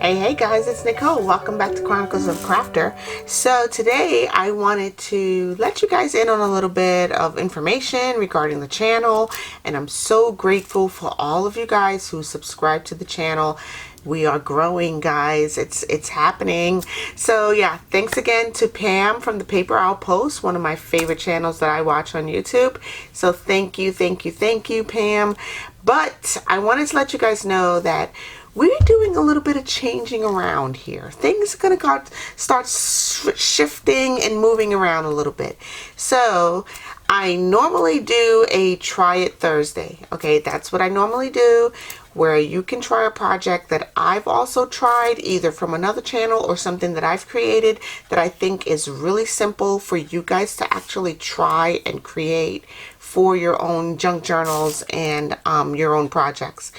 Hey guys, it's Nicole. Welcome back to Chronicles of Crafter. So today I wanted to let you guys in on a little bit of information regarding the channel, and I'm so grateful for all of you guys who subscribe to the channel. We are growing, guys. It's happening. So yeah, thanks again to Pam from ThePaperOutpost, one of my favorite channels that I watch on YouTube. So thank you, Pam. But I wanted to let you guys know that we're doing a little bit of changing around here. Things are going to start shifting and moving around a little bit. So I normally do a Try It Thursday. Okay, that's what I normally do, where you can try a project that I've also tried, either from another channel or something that I've created that I think is really simple for you guys to actually try and create for your own junk journals and your own projects.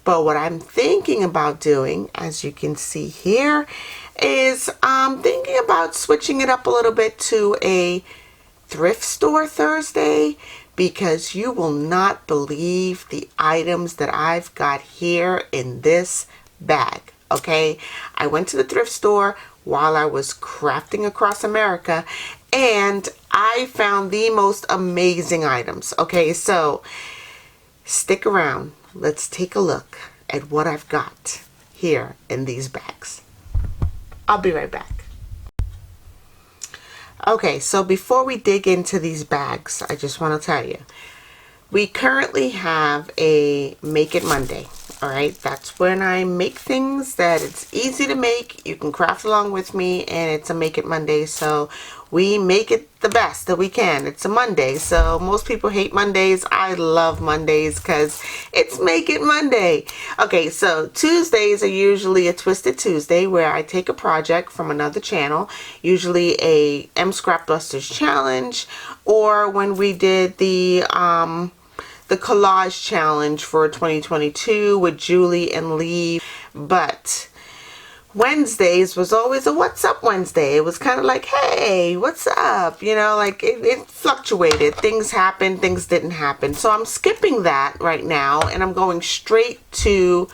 But what I'm thinking about doing, as you can see here, is thinking about switching it up a little bit to a thrift store Thursday, because you will not believe the items that I've got here in this bag. Okay, I went to the thrift store while I was crafting across America, and I found the most amazing items. Okay, so stick around. Let's take a look at what I've got here in these bags. I'll be right back. Okay, so before we dig into these bags, I just want to tell you, we currently have a Make It Monday. All right, that's when I make things that it's easy to make. You can craft along with me, and it's a Make It Monday. So we make it the best that we can. It's a Monday, so most people hate Mondays. I love Mondays because it's Make It Monday. Okay, so Tuesdays are usually a Twisted Tuesday, where I take a project from another channel, usually a Scrapbusters challenge, or when we did the collage challenge for 2022 with Julie and Lee. But Wednesdays was always a What's Up Wednesday. It was kind of like, hey, what's up? You know, like it fluctuated. Things happened, things didn't happen. So I'm skipping that right now, and I'm going straight to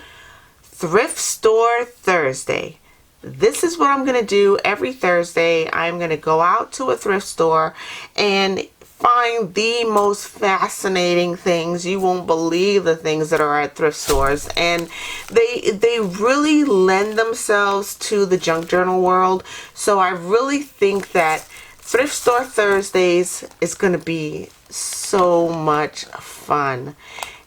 Thrift Store Thursday. This is what I'm going to do every Thursday. I'm going to go out to a thrift store and find the most fascinating things. You won't believe the things that are at thrift stores, and they really lend themselves to the junk journal world. So I really think that Thrift Store Thursdays is going to be so much fun.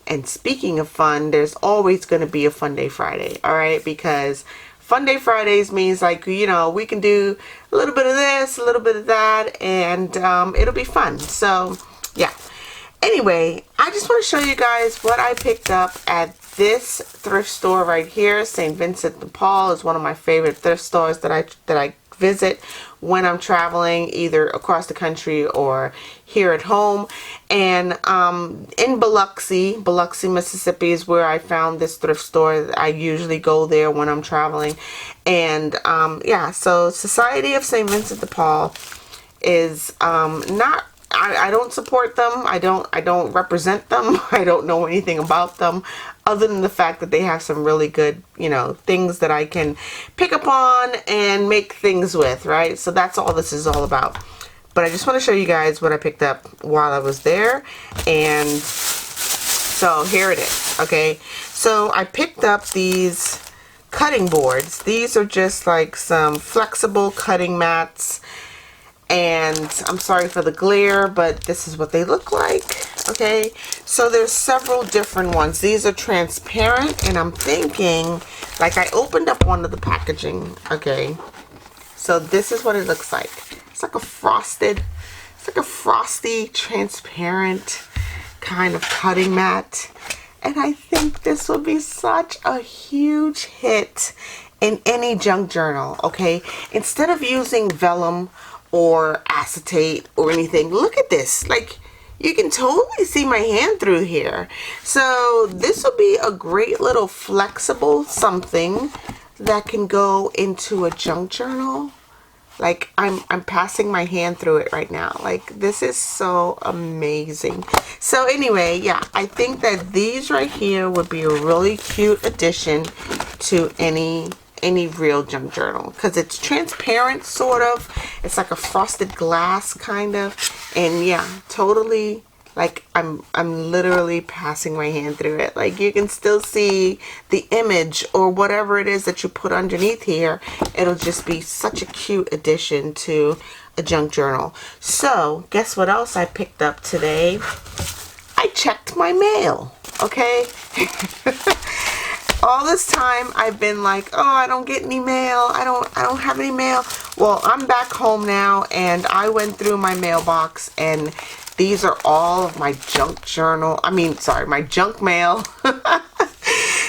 And speaking of fun, there's always going to be a Fun Day Friday, all right? Because Fun Day Fridays means, like, you know, we can do a little bit of this, a little bit of that, and it'll be fun. So, yeah. Anyway, I just want to show you guys what I picked up at this thrift store right here. St. Vincent de Paul is one of my favorite thrift stores that I visit when I'm traveling, either across the country or here at home. And in Biloxi, Mississippi is where I found this thrift store. I usually go there when I'm traveling. And yeah, so Society of St. Vincent de Paul is not, I don't support them. I don't represent them. I don't know anything about them, other than the fact that they have some really good, you know, things that I can pick up on and make things with, right? So that's all this is all about. But I just want to show you guys what I picked up while I was there. And so here it is, okay? So I picked up these cutting boards. These are just like some flexible cutting mats. And I'm sorry for the glare, but this is what they look like. Okay, so there's several different ones. These are transparent, and I'm thinking, like, I opened up one of the packaging. Okay, so this is what it looks like. It's like a frosty, transparent kind of cutting mat. And I think this will be such a huge hit in any junk journal. Okay, instead of using vellum or acetate or anything, look at this. Like, you can totally see my hand through here. So this will be a great little flexible something that can go into a junk journal. Like, I'm passing my hand through it right now. Like, this is so amazing. So anyway, yeah, I think that these right here would be a really cute addition to any any real junk journal because it's transparent, sort of. It's like a frosted glass kind of, and yeah, totally. Like I'm literally passing my hand through it. Like you can still see the image or whatever it is that you put underneath here. It'll just be such a cute addition to a junk journal. So guess what else I picked up today? I checked my mail. Okay. All this time I've been like, oh, I don't get any mail. I don't have any mail. Well, I'm back home now, and I went through my mailbox, and these are all of my junk journal. My junk mail.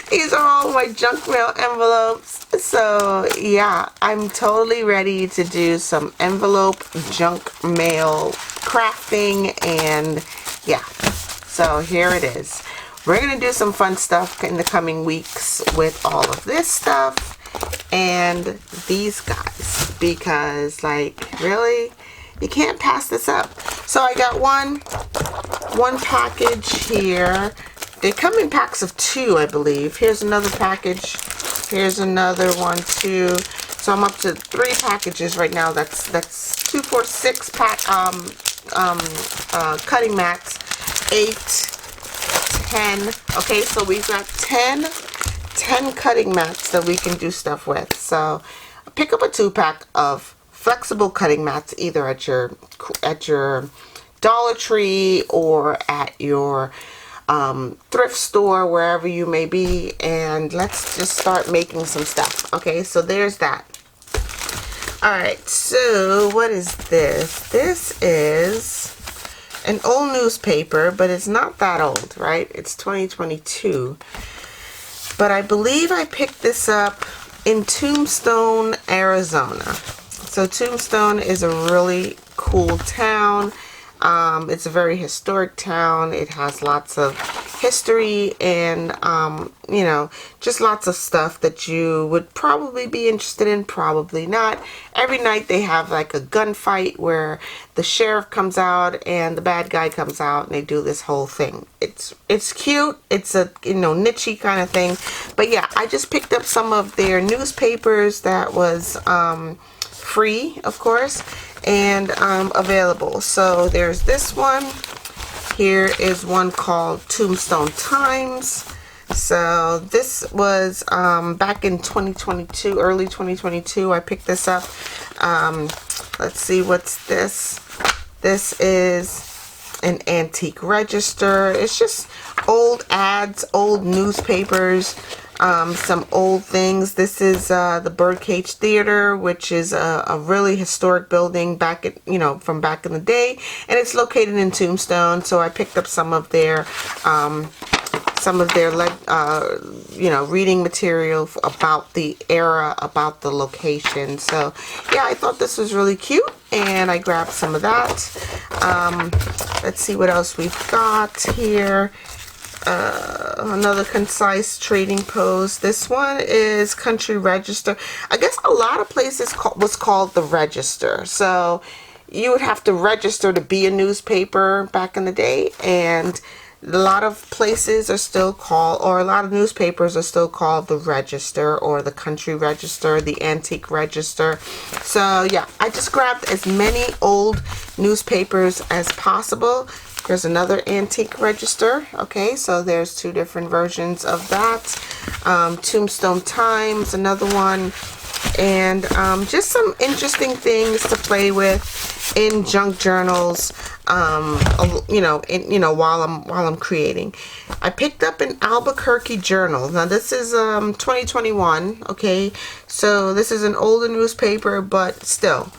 These are all my junk mail envelopes. So yeah, I'm totally ready to do some envelope junk mail crafting, and yeah. So here it is. We're going to do some fun stuff in the coming weeks with all of this stuff and these guys, because like really, you can't pass this up. So I got one package here. They come in packs of 2, I believe. Here's another package. Here's another one too. So I'm up to 3 packages right now. That's 2, 4, 6 pack cutting mats. 8, 10. Okay, so we've got 10 cutting mats that we can do stuff with. So pick up a 2-pack of flexible cutting mats, either at your Dollar Tree or at your thrift store, wherever you may be, and let's just start making some stuff. Okay, so there's that. All right, so what is this? This is an old newspaper, but it's not that old, right? It's 2022. But I believe I picked this up in Tombstone, Arizona. So Tombstone is a really cool town. It's a very historic town. It has lots of history and, you know, just lots of stuff that you would probably be interested in, probably not. Every night they have like a gunfight where the sheriff comes out and the bad guy comes out, and they do this whole thing. It's cute. It's a, you know, niche-y kind of thing. But yeah, I just picked up some of their newspapers that was free, of course, and available. So there's this one. Here is one called Tombstone Times. So this was back in 2022, early 2022. I picked this up. Let's see, what's this? This is an antique register. It's just old ads, old newspapers, some old things. This is the Birdcage Theater, which is a really historic building back at, you know, from back in the day, and it's located in Tombstone. So I picked up some of their you know, reading material about the era, about the location. So yeah, I thought this was really cute, and I grabbed some of that. Let's see what else we've got here. Another concise trading post. This one is Country Register. I guess a lot of places was called the Register. So you would have to register to be a newspaper back in the day, and a lot of places are still called, or a lot of newspapers are still called the Register or the Country Register, the Antique Register. So yeah, I just grabbed as many old newspapers as possible. There's another Antique Register. Okay, so there's 2 different versions of that. Tombstone Times, another one. And just some interesting things to play with in junk journals, you know, while I'm creating. I picked up an Albuquerque journal. Now this is 2021. Okay, so this is an older newspaper, but still,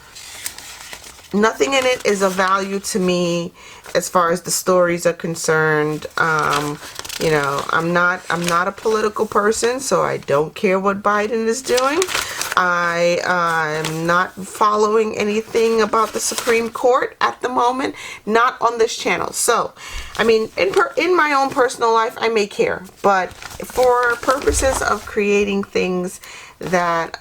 nothing in it is of value to me as far as the stories are concerned. You know, I'm not a political person, so I don't care what Biden is doing. I'm not following anything about the Supreme Court at the moment, not on this channel. So, I mean, in my own personal life, I may care, but for purposes of creating things that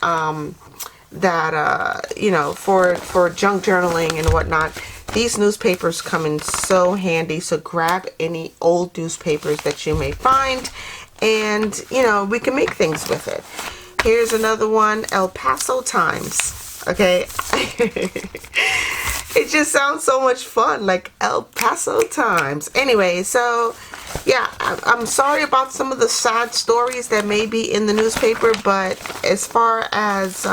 you know, for junk journaling and whatnot, these newspapers come in so handy. So grab any old newspapers that you may find, and you know, we can make things with it. Here's another one, El Paso Times. Okay. It just sounds so much fun, like El Paso Times. Anyway, so yeah, I'm sorry about some of the sad stories that may be in the newspaper, but as far as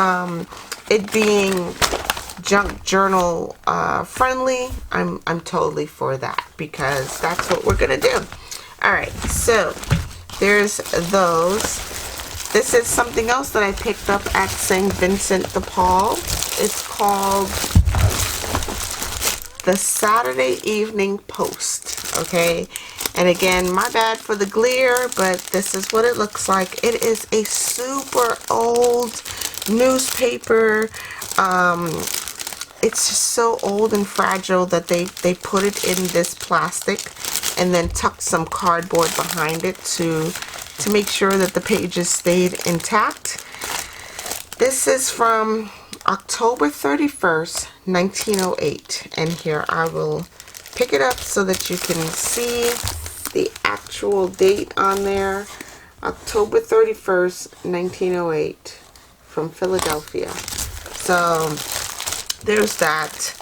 it being junk journal friendly, I'm totally for that, because that's what we're gonna do. All right, so there's those. This is something else that I picked up at St. Vincent de Paul. It's called the Saturday Evening Post. Okay, and again, my bad for the glare, but this is what it looks like. It is a super old newspaper. It's just so old and fragile that they put it in this plastic and then tucked some cardboard behind it to make sure that the pages stayed intact. This is from October 31st, 1908, and here I will pick it up so that you can see the actual date on there. October 31st, 1908, from Philadelphia. So there's that.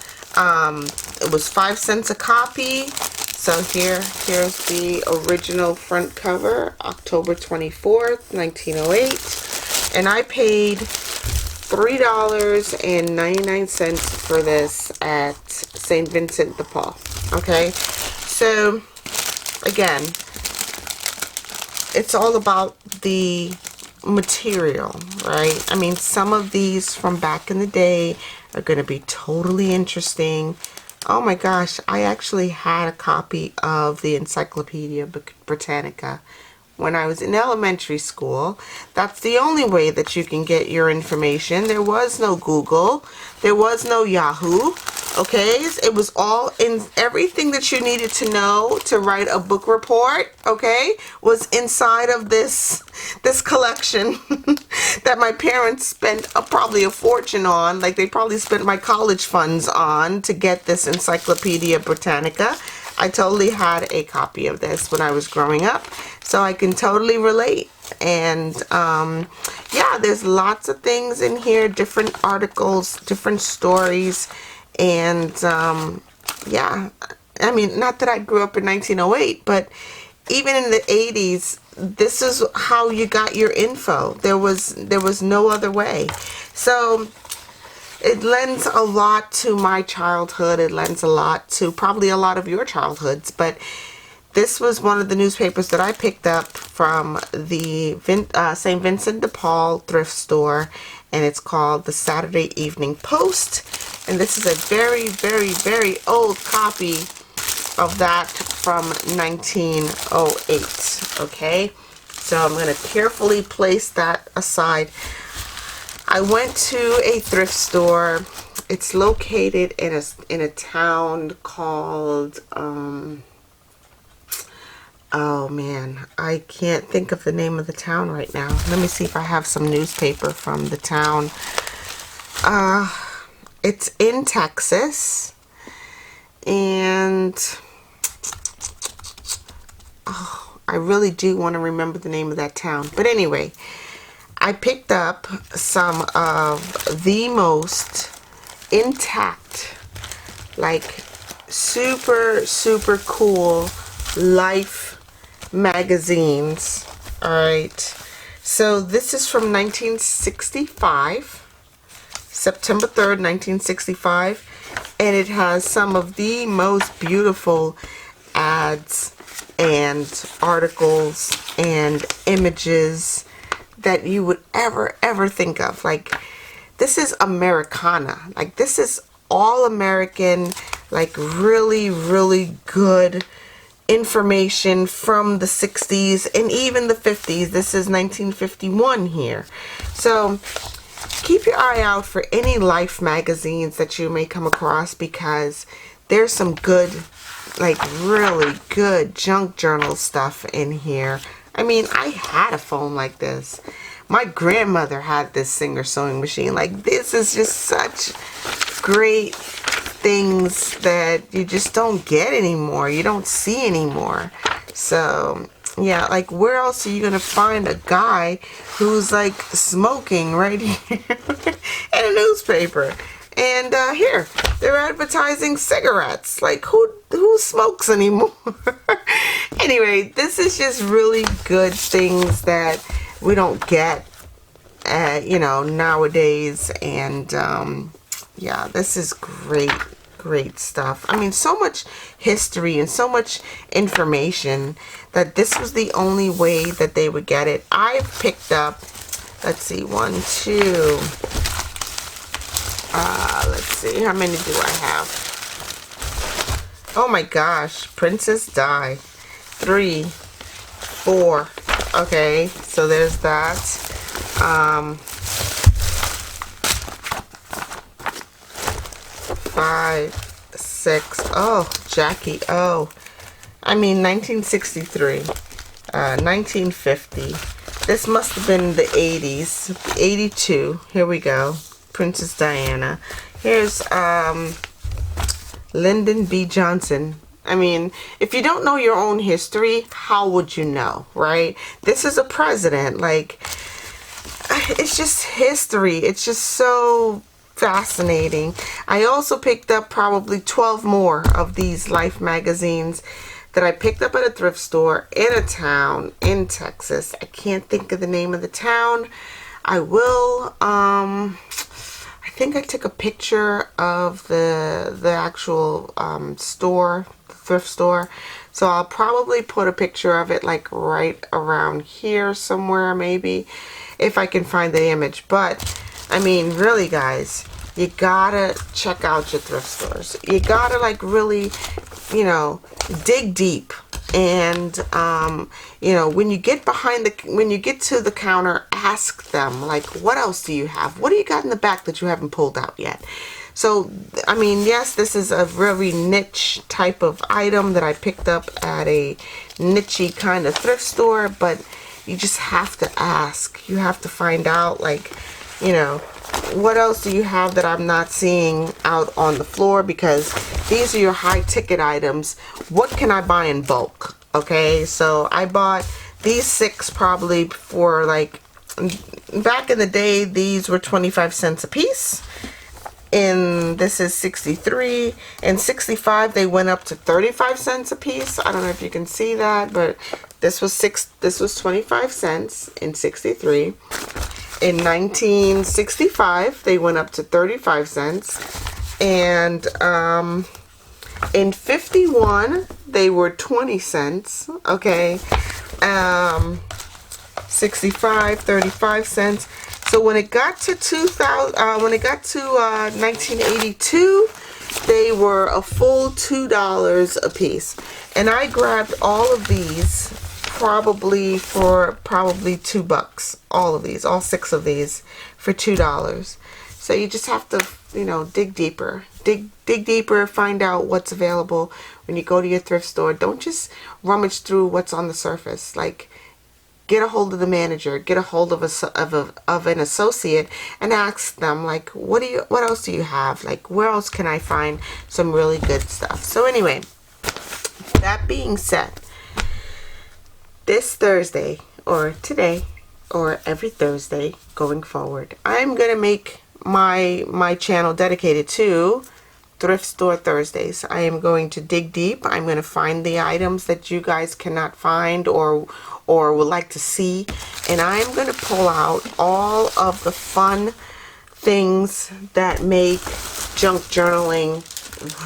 It was 5 cents a copy. So here's the original front cover, October 24th, 1908. And I paid $3.99 for this at St. Vincent de Paul. Okay, so again, it's all about the material, right? I mean, some of these from back in the day are going to be totally interesting. Oh my gosh, I actually had a copy of the Encyclopedia Britannica when I was in elementary school. That's the only way that you can get your information. There was no Google. There was no Yahoo. Okay, it was all in, everything that you needed to know to write a book report, okay, was inside of this collection that my parents spent probably a fortune on. Like, they probably spent my college funds on to get this Encyclopedia Britannica. I totally had a copy of this when I was growing up, so I can totally relate. And yeah, there's lots of things in here, different articles, different stories. And yeah, I mean, not that I grew up in 1908, but even in the 80s, this is how you got your info. There was no other way. So it lends a lot to my childhood. It lends a lot to probably a lot of your childhoods. But this was one of the newspapers that I picked up from the St. Vincent de Paul thrift store. And it's called the Saturday Evening Post. And this is a very, very, very old copy of that from 1908. Okay, so I'm going to carefully place that aside. I went to a thrift store. It's located in a town called oh man, I can't think of the name of the town right now. Let me see if I have some newspaper from the town. It's in Texas, and oh, I really do want to remember the name of that town. But anyway, I picked up some of the most intact, like super, super cool Life magazines. All right, so this is from 1965, September 3rd, 1965, and it has some of the most beautiful ads and articles and images that you would ever think of. Like, this is Americana. Like, this is all American, like really, really good information from the 60s and even the 50s. This is 1951 here. So keep your eye out for any Life magazines that you may come across, because there's some good, like really good junk journal stuff in here. I mean, I had a phone like this. My grandmother had this Singer sewing machine. Like, this is just such great things that you just don't get anymore. You don't see anymore. So Yeah, like where else are you gonna find a guy who's like smoking right here in a newspaper? And here they're advertising cigarettes. Like who smokes anymore? Anyway, this is just really good things that we don't get, you know, nowadays. And yeah, this is great stuff. I mean, so much history and so much information that this was the only way that they would get it. I picked up, let's see, 1, 2, let's see, how many do I have? Oh my gosh, Princess Di. 3, 4. Okay, so there's that. 5, 6. Oh, Jackie. Oh, I mean 1963, 1950. This must have been the 80s. 82. Here we go. Princess Diana. Here's Lyndon B. Johnson. I mean, if you don't know your own history, how would you know, right? This is a president. Like, it's just history. It's just so fascinating. I also picked up probably 12 more of these Life magazines that I picked up at a thrift store in a town in Texas. I can't think of the name of the town. I will. I think I took a picture of the actual store, the thrift store. So I'll probably put a picture of it like right around here somewhere, maybe, if I can find the image. But I mean, really, guys, you gotta check out your thrift stores. You gotta like really, you know, dig deep. And you know, when you get to the counter, ask them like, what else do you have? What do you got in the back that you haven't pulled out yet? So I mean, yes, this is a very niche type of item that I picked up at a nichey kind of thrift store, but you just have to ask. You have to find out, like, you know, what else do you have that I'm not seeing out on the floor? Because these are your high ticket items. What can I buy in bulk? Okay, so I bought these 6 probably for like, back in the day, these were 25 cents a piece. And this is 63 and 65. They went up to 35 cents a piece. I don't know if you can see that, but this was 25 cents in 63. In 1965, they went up to 35 cents. And in 51, they were 20 cents. Okay. 65, 35 cents. So when it got to 1982, they were a full $2 a piece. And I grabbed all of these probably for $2. All of these, all 6 of these for $2. So you just have to, you know, dig deeper. Dig deeper, find out what's available when you go to your thrift store. Don't just rummage through what's on the surface. Like, get a hold of the manager, get a hold of an associate, and ask them, like, what else do you have? Like, where else can I find some really good stuff? So anyway, that being said, this Thursday, or today, or every Thursday going forward, I'm gonna make my channel dedicated to Thrift Store Thursdays. I am going to dig deep. I'm going to find the items that you guys cannot find or would like to see, and I'm going to pull out all of the fun things that make junk journaling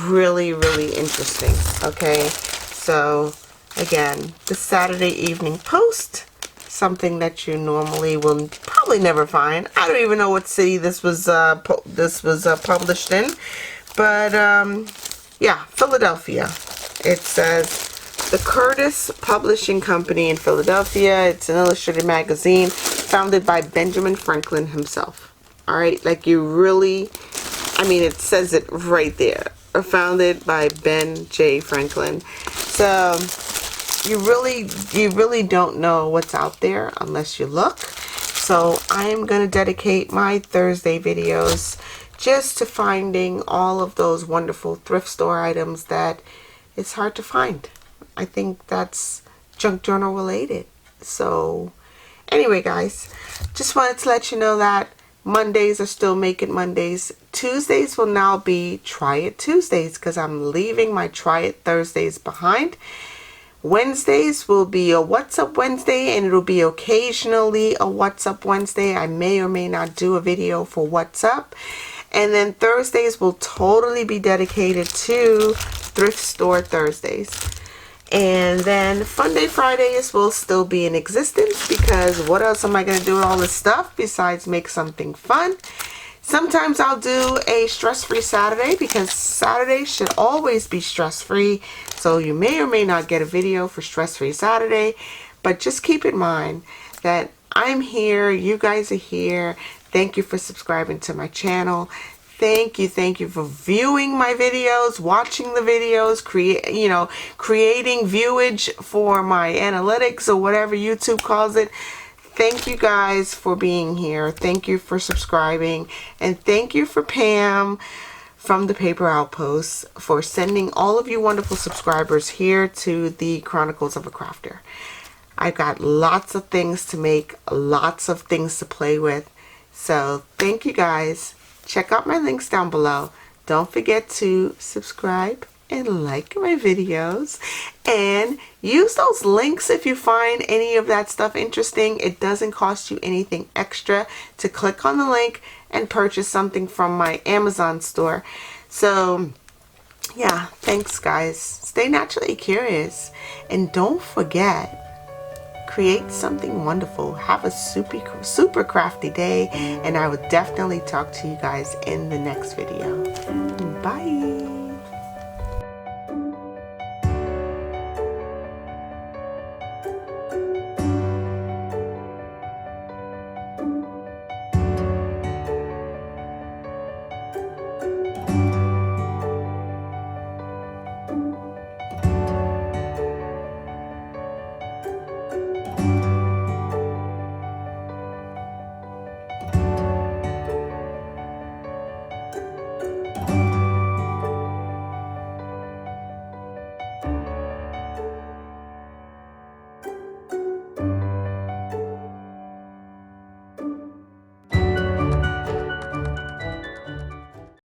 really, really interesting. Okay, so again, the Saturday evening post, something that you normally will probably never find. I don't even know what city this was published in. But, yeah, Philadelphia. It says the Curtis Publishing Company in Philadelphia. It's an illustrated magazine founded by Benjamin Franklin himself. All right, like you really, I mean, it says it right there. Founded by Ben J. Franklin. So you really don't know what's out there unless you look. So I'm going to dedicate my Thursday videos just to finding all of those wonderful thrift store items that it's hard to find. I think that's junk journal related. So anyway, guys, just wanted to let you know that Mondays are still Make It Mondays. Tuesdays will now be Try It Tuesdays because I'm leaving my Try It Thursdays behind. Wednesdays will be a What's Up Wednesday, and it'll be occasionally a What's Up Wednesday. I may or may not do a video for What's Up. And then Thursdays will totally be dedicated to Thrift Store Thursdays. And then Funday Fridays will still be in existence because what else am I going to do with all this stuff besides make something fun? Sometimes I'll do a stress-free Saturday because Saturday should always be stress-free. So you may or may not get a video for stress-free Saturday. But just keep in mind that I'm here. You guys are here. Thank you for subscribing to my channel. Thank you for viewing my videos, watching the videos, creating viewage for my analytics or whatever YouTube calls it. Thank you guys for being here. Thank you for subscribing. And thank you for Pam from the Paper Outpost for sending all of you wonderful subscribers here to the Chronicles of a Crafter. I've got lots of things to make, lots of things to play with. So thank you guys. Check out my links down below. Don't forget to subscribe and like my videos. And use those links if you find any of that stuff interesting. It doesn't cost you anything extra to click on the link and purchase something from my Amazon store. So yeah, thanks guys. Stay naturally curious. And don't forget, create something wonderful. Have a super crafty day, and I will definitely talk to you guys in the next video. Bye.